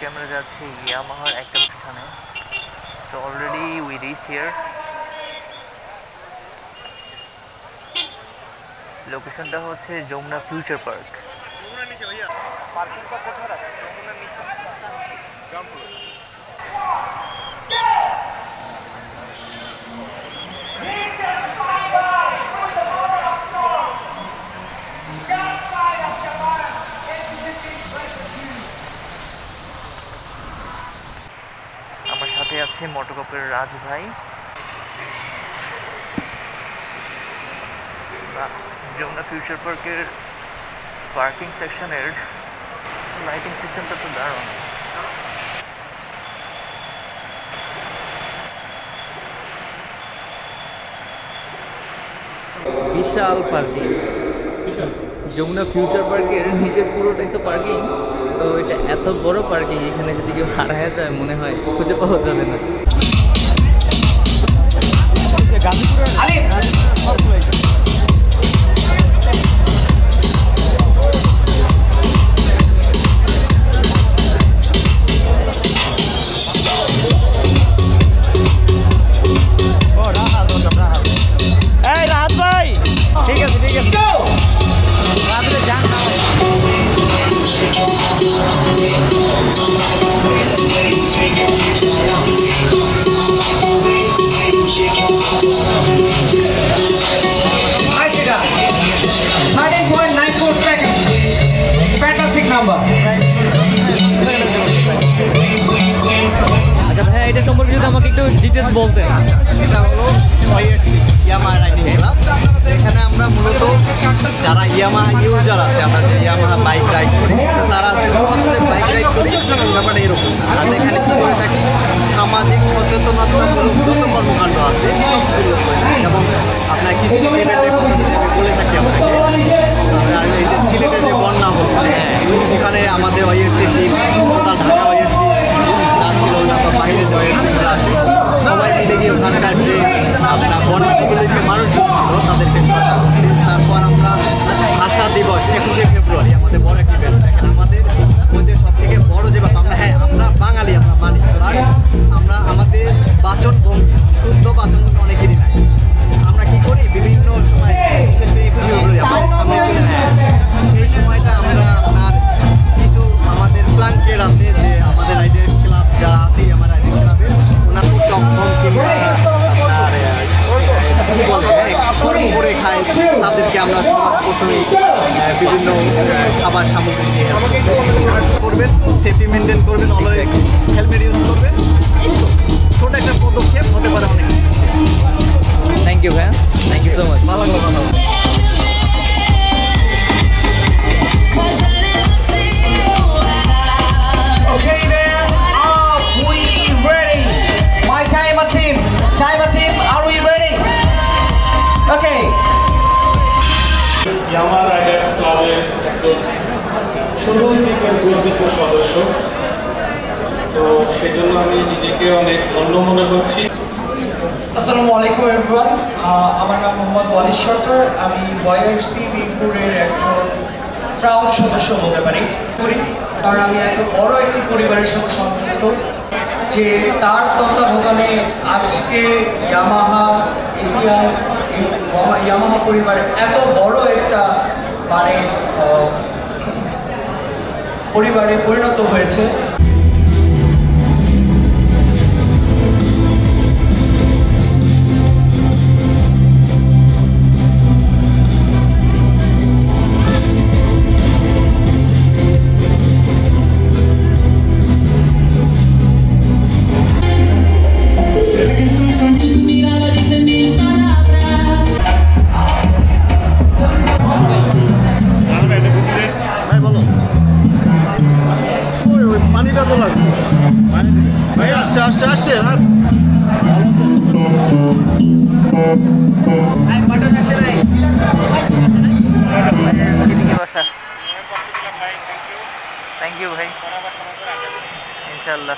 আমরা যাচ্ছি ইয়ামাহার একটা অনুষ্ঠানে। তো অলরেডি উই রিচড হিয়ার। লোকেশনটা হচ্ছে যমুনা ফিউচার পার্ক। আমার সাথে আছে মোটরকপের রাজু ভাই। যমুনা ফিউচার পার্কের পার্কিং সেকশনের লাইটিং সিস্টেমটা তো দারুণ। বিশাল পার্কিং, যমুনা ফিউচার পার্কের নিচের পুরোটাই তো পার্কিং। তো এটা এত বড় পার্কিং, এখানে যদি কেউ হারায় যায় মনে হয় খুঁজে পাওয়া যাবে না। ঠিক আছে ঠিক আছে যান না আচ্ছা ভাইয়া, এটা সম্পর্কে যদি আমাকে একটু ডিটেলস বলতেন। আচ্ছা, সেটা হলো ইয়ামাহা রাইডিং ক্লাব। এখানে আমরা মূলত যারা ইয়ামাহা ইউজার আছে, আমরা যে ইয়ামাহা বাইক রাইড করি, তারা শুধুমাত্র যে বাইক রাইড করি ব্যাপারটা এরকম না। আমরা এখানে কী করে থাকি, সামাজিক সচেতনতামূলক যত কর্মকাণ্ড আছে সবগুলো করে থাকি। যেমন আপনার কিছু কিছু ইভেন্টের কথা যদি আমি বলে থাকি আপনাকে, আপনার এই যে সিলেটে যে বন্যা হলো, ওখানে আমাদের YSC team, total Dhaka YSC যা ছিল না বা বাইরে যে ওয়াইএসসিগুলো আছে, সবাই মিলে গিয়ে ওখানকার যে আপনার বন্যা কবলিত মানুষজন ছিল তাদেরকে সহায়তা করছি। তারপর আমরা ভাষা দিবস 21শে ফেব্রুয়ারি আমাদের বড় একটি ইভেন্ট। দেখেন আমাদের মধ্যে সব থেকে বড় যে আমরা, হ্যাঁ আমরা বাঙালি, আমরা মানি, বাট আমরা আমাদের বাচনভঙ্গি, শুদ্ধ বাচনভঙ্গি অনেকেরই নাই। আমরা কী করি, বিভিন্ন সময় বিশেষ করে 21শে ফেব্রুয়ারি আমাদের সামনে চলে আসে, এই সময়টা আমরা আপনার কিছু আমাদের প্লাঙ্কেট আছে যে আমাদের রাইডার ক্লাব যারা আছে, আমার রাইডার ক্লাবের ওনার করতে অক্ষম কিংবা আপনার কী বলে কর্ম করে খায়, তাদেরকে আমরা সবার প্রথমে বিভিন্ন খাবার সামগ্রী দিয়ে করবেন, সেফটি মেনটেন করবেন, অলওয়েজ হেলমেট ইউজ করবেন। কিন্তু ছোট একটা পদক্ষেপ হতে পারে অনেক কিছু। থ্যাংক ইউ ভাইয়া, থ্যাংক ইউ সো মাচ। ভালো লাগলো। Okay there, are we ready? My timer team, are we ready? Okay. Yamaha rider ক্লাবের একজন ষোলো থেকে গর্বিত সদস্য, তো সেজন্য আমি নিজেকে অনেক ধন্য মনে করছি। আসসালামু আলাইকুম এভরিওয়ান, আমার নাম মোহাম্মদ ওয়ালিদ সরকার। আমি ওয়াইআরসি মিরপুরের একজন প্রাউড সদস্য বলতে পারি, কারণ আমি এত বড় একটি পরিবারের সাথে সংযুক্ত যে তার তত্ত্বাবধানে আজকে ইয়ামাহা এশিয়ার ইয়ামাহা পরিবার এত বড় একটা মানে পরিবারে পরিণত হয়েছে। পানিটা তো লাগবে ভাই, আসছে আসছে আসছে থ্যাংক ইউ ভাই, ইনশাআল্লাহ।